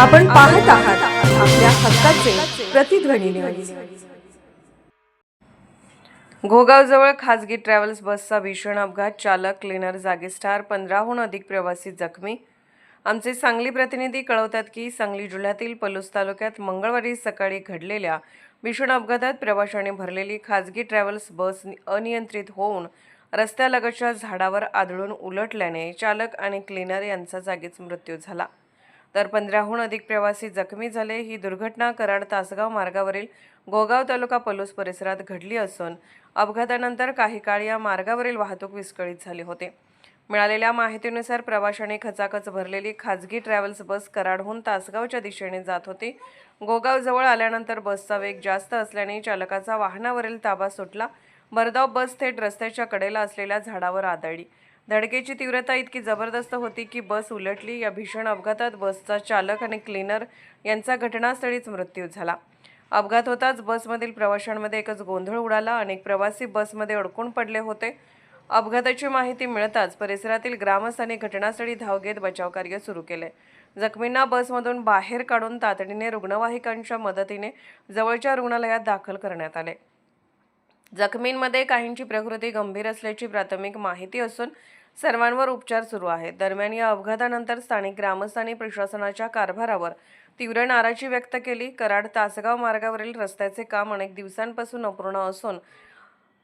आपण पाहत आहात आपल्या हक्काचे प्रतिध्वनी न्यूज। घोगावजवळ खासगी ट्रॅव्हल्स बसचा भीषण अपघात, चालक क्लीनर जागीच ठार, 15हून अधिक प्रवासी जखमी। आमचे सांगली प्रतिनिधी कळवतात की सांगली जिल्ह्यातील पलूस तालुक्यात मंगळवारी सकाळी घडलेल्या भीषण अपघातात प्रवाशांनी भरलेली खासगी ट्रॅव्हल्स बस अनियंत्रित होऊन रस्त्यालगतच्या झाडावर आदळून उलटल्याने चालक आणि क्लीनर यांचा जागीच मृत्यू झाला, तर 15हून अधिक प्रवासी जखमी झाले। ही दुर्घटना कराड तासगाव मार्गावरील घोगाव तालुका पलूस परिसरात घडली असून अपघातानंतर काही काळ या मार्गावरील वाहतूक विस्कळीत झाली होती। मिळालेल्या माहितीनुसार प्रवाशांनी खचाखच भरलेली खासगी ट्रॅव्हल्स बस कराडहून तासगावच्या दिशेने जात होती। घोगाव जवळ आल्यानंतर बसचा वेग जास्त असल्याने चालकाचा वाहनावरील ताबा सुटला। भरधाव बस थेट रस्त्याच्या कडेला असलेल्या झाडावर आदळली। धडकेची तीव्रता इतकी जबरदस्त होती की बस उलटली। या भीषण अपघातात बसचा चालक आणि क्लीनर यांचा घटनास्थळीच मृत्यू झाला। अपघात होताच बसमधील प्रवाशांमध्ये एकच गोंधळ उडाला। अनेक प्रवासी बसमध्ये अडकून पडले होते। अपघाताची माहिती मिळताच परिसरातील ग्रामस्थांनी घटनास्थळी धाव घेत बचावकार्य सुरू केले। जखमींना बसमधून बाहेर काढून तातडीने रुग्णवाहिकांच्या मदतीने जवळच्या रुग्णालयात दाखल करण्यात आले। जखमींमध्ये काहींची प्रकृती गंभीर असल्याची प्राथमिक माहिती असून सर्वांवर उपचार सुरू आहेत। दरम्यान या अपघातानंतर स्थानिक ग्रामस्थांनी प्रशासनाच्या कारभारावर तीव्र नाराजी व्यक्त केली। कराड तासगाव मार्गावरील रस्त्याचे काम अनेक दिवसांपासून अपूर्ण असून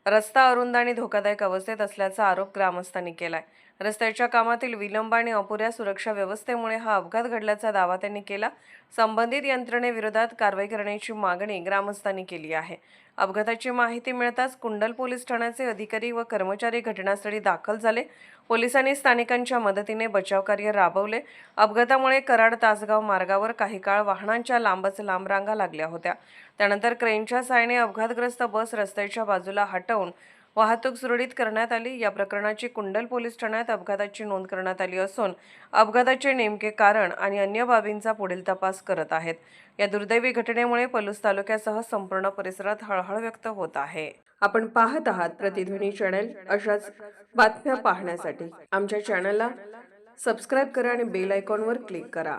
रस्ता अरुंद आणि धोकादायक अवस्थेत असल्याचा आरोप ग्रामस्थांनी केलाय। रस्त्याच्या कामातील विलंब आणि अपुऱ्या सुरक्षा व्यवस्थेमुळे हा अपघात घडल्याचा दावा त्यांनी केला। संबंधित यंत्रणेविरोधात कारवाई करण्याची मागणी ग्रामस्थांनी केली आहे। अपघाताची माहिती मिळताच कुंडल पोलीस ठाण्याचे अधिकारी व कर्मचारी घटनास्थळी दाखल झाले। पोलिसांनी स्थानिकांच्या मदतीने बचावकार्य राबवले। अपघातामुळे कराड तासगाव मार्गावर काही काळ वाहनांच्या लांबच लांब रांगा लागल्या होत्या। त्यानंतर क्रेनच्या सहाय्याने अपघातग्रस्त बस रस्त्याच्या बाजूला हटवून वाहतूक सुरळीत करण्यात आली। या प्रकरणाची कुंडल पोलीस ठाण्यात अपघाताची नोंद करण्यात आली असून अपघाताचे नेमके कारण आणि अन्य बाबींचा पुढील तपास करत आहेत। या दुर्दैवी घटनेमुळे पलूस तालुक्यासह संपूर्ण परिसरात हळहळ व्यक्त होत आहे। आपण पाहत आहात प्रतिध्वनी चॅनल। अशाच बातम्या पाहण्यासाठी आमच्या चॅनलला सबस्क्राइब करा आणि बेल आयकॉनवर क्लिक करा।